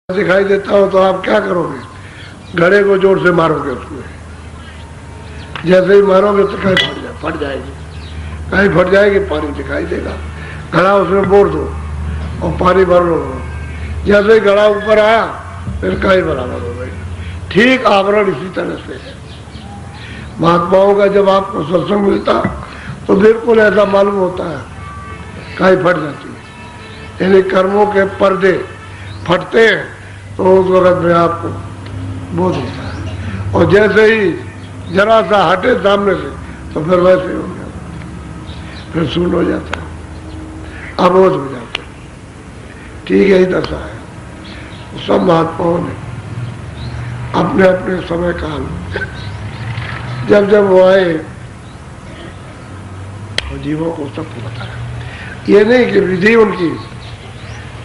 दिखाई देता हो तो आप क्या करोगे? घड़े को जोर से मारोगे उसमें। जैसे ही मारोगे तो कहीं फट जाएगी, कहीं फट जाएगी, पानी दिखाई देगा। घड़ा उसमें बोर दो और पानी भर लो। जैसे ही घड़ा ऊपर आया फिर कहीं बराबर हो गई। ठीक आवरण इसी तरह से है। महात्माओं का जब आपको सत्संग मिलता तो बिल्कुल ऐसा मालूम होता है, कहीं फट जाती है। यानी कर्मों के पर्दे फटते हैं तो उस वक्त में आपको बोध होता है, और जैसे ही जरा सा हटे सामने से तो फिर वैसे हो जाता है, फिर शून्य हो जाता है, अबोध हो जाता है। ठीक यही दशा है। सब महात्माओं ने अपने अपने समय काल जब जब वो आए और जीवों को सबको बताया। ये नहीं कि विधि उनकी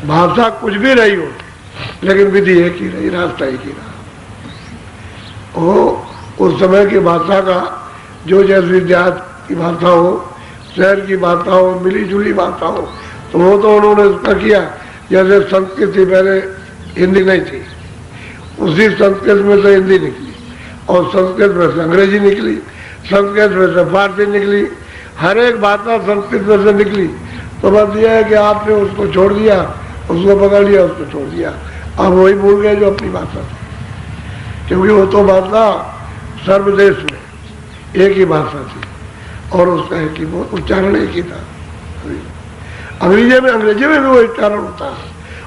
भाषा कुछ भी रही हो, लेकिन विधि एक ही रही, रास्ता एक ही रहा। वो उस समय की भाषा का जो जैसी देहात की भाषा हो, शहर की भाषा हो, मिली जुली भाषा हो, तो वो तो उन्होंने उसका किया। जैसे संस्कृत थी, पहले हिंदी नहीं थी, उसी संस्कृत में से हिंदी निकली, और संस्कृत में से अंग्रेजी निकली, संस्कृत में से फारसी निकली, हर एक भाषा संस्कृत में से निकली। तो बस यह है कि आपने उसको छोड़ दिया, उसको पकड़ लिया, उसको छोड़ दिया। अब वही भूल गए जो अपनी भाषा थी, क्योंकि वो तो भाषा सर्वदेश में एक ही भाषा थी और उसका एक ही उच्चारण एक ही था। अंग्रेजी में भी वो उच्चारण होता है,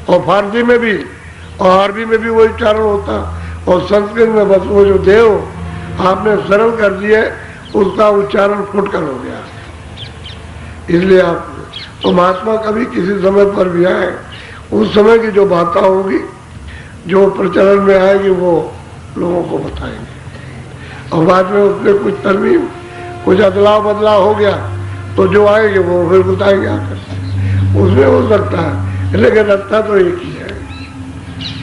और फारसी में भी, और अरबी में भी वो उच्चारण होता, और संस्कृत में बस वो जो देव आपने सरल कर दिए उसका उच्चारण फुटकर हो गया। इसलिए आप तो महात्मा कभी किसी समय पर भी आए, उस समय की जो बातें होगी, जो प्रचलन में आएगी, वो लोगों को बताएंगे। और बाद में उसमें कुछ तरमीम, कुछ अदलाव बदलाव हो गया तो जो आएंगे वो फिर बताएंगे आकर। उसमें हो सकता है, लेकिन रास्ता तो एक ही है,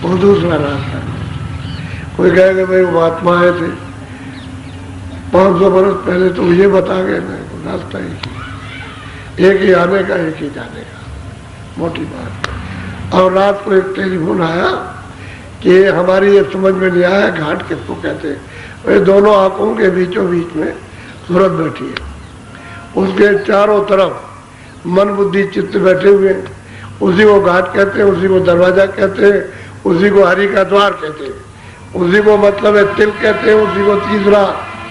वो दूसरा रास्ता है। कोई कहेगा भाई वो महात्मा आए थे 500 बरस पहले, तो ये बता गए, नहीं, रास्ता एक ही, एक ही आने का, एक ही जाने का, मोटी बात। और रात को एक टेलीफोन आया कि हमारी ये समझ में नहीं आया घाट किसको कहते हैं। वे दोनों आंखों के बीचों बीच में सूरत बैठी है, उसके चारों तरफ मन बुद्धि चित्त बैठे हुए, उसी को घाट कहते हैं, उसी को दरवाजा कहते हैं, उसी को हरि का द्वार कहते हैं, उसी को मतलब है तिल कहते हैं, उसी को तीसरा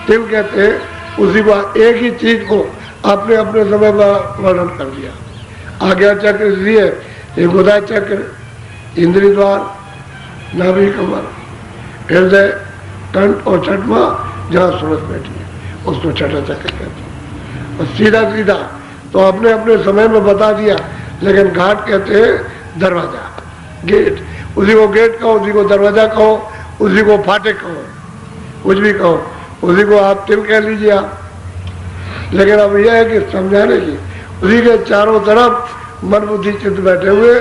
तिल कहते हैं, उसी को एक ही चीज को आपने अपने समय का वर्णन कर दिया। आज्ञा चक्र इसलिए गुदा चक्र, इंद्रिय द्वार, नाभि कमर, हृदय, कंठ और छठवा जहाँ सूरत बैठी है उसको छठा चक्र कहते हैं। और सीधा सीधा तो अपने अपने समय में बता दिया, लेकिन घाट कहते हैं दरवाजा, गेट। उसी को गेट कहो, उसी को दरवाजा कहो, उसी को फाटक कहो, कुछ भी कहो, उसी को आप तिल कह लीजिए आप। लेकिन अब यह है कि समझाने की, उसी के चारों तरफ मन बुद्धि चित्त बैठे हुए,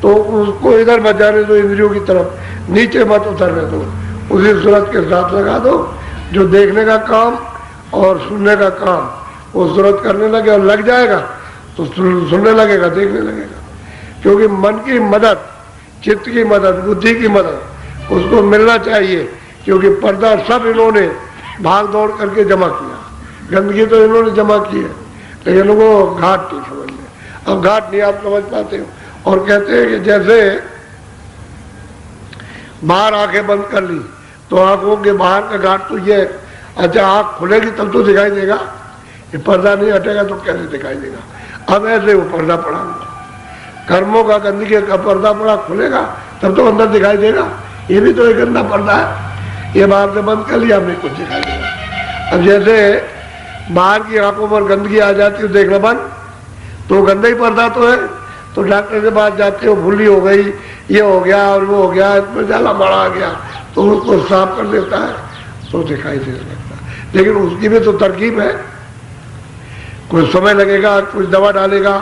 तो उसको इधर मत जाने दो, इंद्रियों की तरफ नीचे मत उतरने दो, उसी सूरत के साथ लगा दो। जो देखने का काम और सुनने का काम वो सूरत करने लगे और लग जाएगा तो सुनने लगेगा, देखने लगेगा। क्योंकि मन की मदद, चित्त की मदद, बुद्धि की मदद उसको मिलना चाहिए, क्योंकि पर्दा सब इन्होंने भाग दौड़ करके जमा किया। गंदगी तो इन्होंने जमा की है, लेकिन वो घाट नहीं समझ में। अब घाट नहीं आप समझ पाते हो, और कहते हैं कि जैसे बाहर आंखें बंद कर ली तो आंखों के बाहर का घाट तो ये, अच्छा आंख खुलेगी तब तो दिखाई देगा, ये पर्दा नहीं हटेगा तो कैसे दिखाई देगा। अब ऐसे वो पर्दा पड़ा हुआ, कर्मों का गंदगी का पर्दा पड़ा, खुलेगा तब तो अंदर दिखाई देगा। ये भी तो एक गंदा पर्दा है, ये बाहर से बंद कर लिया, हमें कुछ दिखाई देगा। अब जैसे बाहर की आंखों पर गंदगी आ जाती है देखना बंद, तो गंदा ही पर्दा तो है। तो डॉक्टर के पास जाते हो, भूली हो गई, ये हो गया और वो हो गया, इसमें जाला बड़ा आ गया, तो उसको साफ कर देता है तो दिखाई दे सकता है। लेकिन उसकी भी तो तरकीब है, कुछ समय लगेगा, कुछ दवा डालेगा,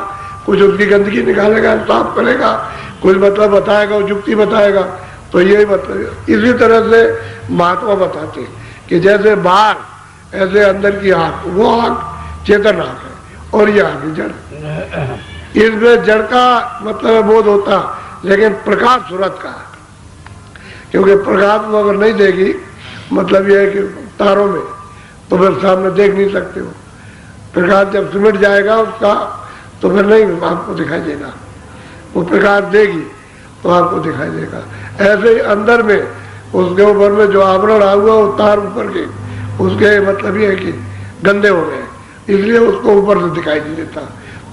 कुछ उसकी गंदगी निकालेगा, साफ करेगा, कुछ मतलब बताएगा, युक्ति बताएगा। तो यही मतलब इसी तरह से महात्मा बताते कि जैसे बाहर ऐसे अंदर की आंख, वो आंख चेतन आंख है, और ये आंख जड़। इसमें जड़ का मतलब बोध होता, लेकिन प्रकाश सूरत का है। क्योंकि प्रकाश वो अगर नहीं देगी, मतलब यह है कि तारों में, तो फिर सामने देख नहीं सकते हो। प्रकाश जब सिमट जाएगा उसका, तो फिर नहीं आपको दिखाई देगा। वो प्रकाश देगी तो आपको दिखाई देगा। ऐसे ही अंदर में उसके ऊपर में जो आवरण आ हुआ वो तार ऊपर के, उसके मतलब ये है कि गंदे हो गए, इसलिए उसको ऊपर से दिखाई नहीं देता।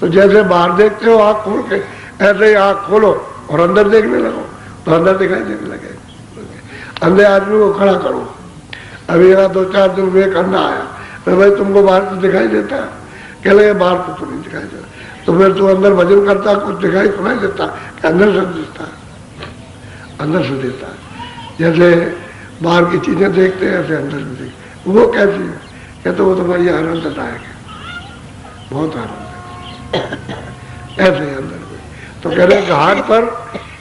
तो जैसे बाहर देखते हो आँख खोल के, ऐसे ही आँख खोलो और अंदर देखने लगो तो अंदर दिखाई देने लगे। अंधे आदमी को खड़ा करो, अभी यहाँ 2-4 दिन में एक अंधा आया, तो भाई तुमको बाहर तो दिखाई देता है? कह लगे बाहर तो नहीं दिखाई देता। तो फिर तू अंदर भजन करता, कुछ दिखाई सुनाई देता कि अंदर से दिखता है, अंदर से देता है। जैसे बाहर की चीजें देखते हैं ऐसे अंदर से देखते। वो कैसी है? कहते वो तो भाई आनंददायक है, बहुत आनंद है, ऐसे ही अंदर में। तो कह रहे घाट पर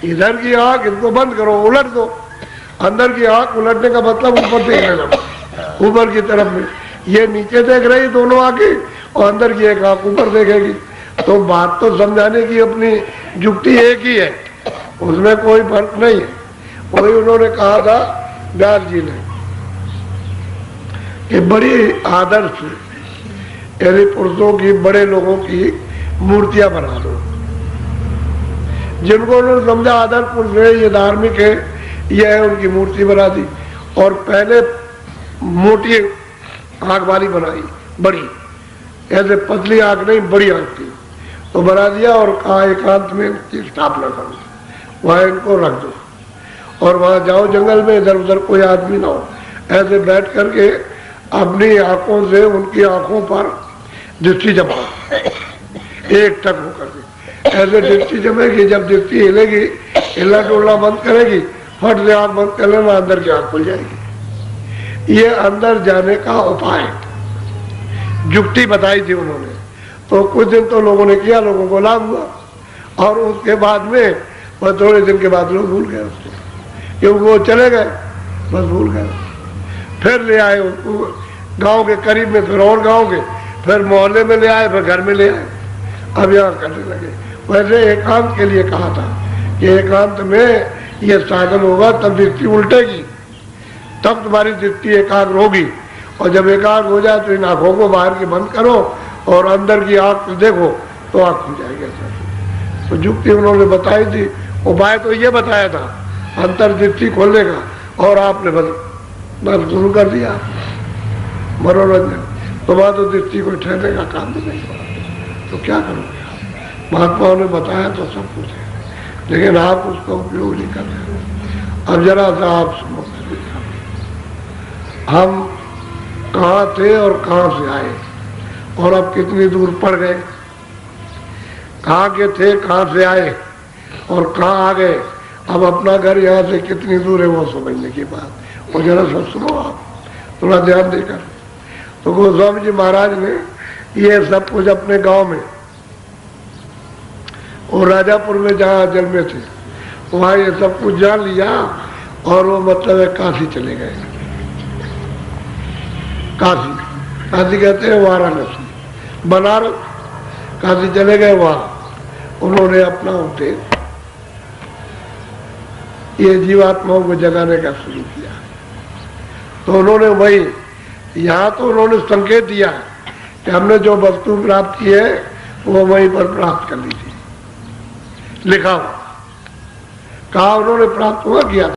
इधर की आंख इनको बंद करो, उलट दो। अंदर की आंख उलटने का मतलब ऊपर देखने लगो, ऊपर की तरफ में। ये नीचे देख रही दोनों आंखें और अंदर की एक आंख ऊपर देखेगी। तो बात तो समझाने की अपनी युक्ति एक ही है, उसमें कोई फर्क नहीं है। वही उन्होंने कहा था व्यास जी ने कि बड़ी आदर्श यानी पुरुषों की, बड़े लोगों की मूर्तियां बना दो। जिनको उन्होंने समझा आदर्श पुरुष है, ये धार्मिक है, यह है, उनकी मूर्ति बना दी। और पहले मोटी आंख वाली बनाई, बड़ी, ऐसे पतली आंख नहीं, बड़ी आंख थी, तो बना दिया और कहा एकांत में इनकी स्थापना करो, वहां इनको रख दो और वहां जाओ जंगल में, इधर उधर कोई आदमी ना हो। ऐसे बैठ करके अपनी आंखों से उनकी आंखों पर दृष्टि जमाओ, एक टक होकर के ऐसे दृष्टि जमेगी। जब दृष्टि हिलेगी, हिलना डोलना बंद करेगी, फट से आंख बंद कर लेना, अंदर की आंख खुल जाएगी। ये अंदर जाने का उपाय युक्ति बताई थी उन्होंने। तो कुछ दिन तो लोगों ने किया, लोगों को लाभ हुआ, और उसके बाद में वह थोड़े दिन के बाद लोग भूल गए उसको, क्योंकि वो चले गए, बस भूल गए। फिर ले आए उसको गांव के करीब में, फिर और गांव के, फिर मोहल्ले में ले आए, फिर घर में ले आए, अब यहाँ करने लगे। वैसे एकांत के लिए कहा था कि एकांत में ये साधन होगा तब दृष्टि उल्टेगी, तब तुम्हारी दृष्टि एकाग्र होगी। और जब एकाग्र हो जाए तो इन आंखों को बाहर की बंद करो और अंदर की आंख देखो तो आंख खुल जाएगी। ऐसा तो युक्ति उन्होंने बताई थी, उपाय तो ये बताया था अंतर दृष्टि खोलने का, और आपने बस शुरू कर दिया मनोरंजन। तो वहां तो दृष्टि को ठहरने का काम भी नहीं हुआ, तो क्या करोगे? महात्माओं ने बताया तो सब कुछ है, लेकिन आप उसका उपयोग नहीं कर रहे। अब जरा सा आप सुनो, हम कहाँ थे और कहाँ से आए और अब कितनी दूर पड़ गए, कहाँ के थे, कहाँ से आए और कहाँ आ गए, अब अपना घर यहाँ से कितनी दूर है वो समझने की बात। और जरा सब सुनो आप, थोड़ा ध्यान देकर। तो गोस्वामी जी महाराज ने ये सब कुछ अपने गांव में और राजापुर में जहाँ जन्मे थे वहाँ ये सब कुछ जान लिया, और वो मतलब है काशी चले गए। काशी, काशी कहते हैं वाराणसी, बनारस, काशी चले गए। वहाँ उन्होंने अपना होते ये जीवात्माओं को जगाने का शुरू किया। तो उन्होंने वही, यहाँ तो उन्होंने संकेत दिया कि हमने जो वस्तु प्राप्त की है वो वहीं पर प्राप्त कर ली थी, लिखा हुआ, कहा उन्होंने प्राप्त हुआ किया।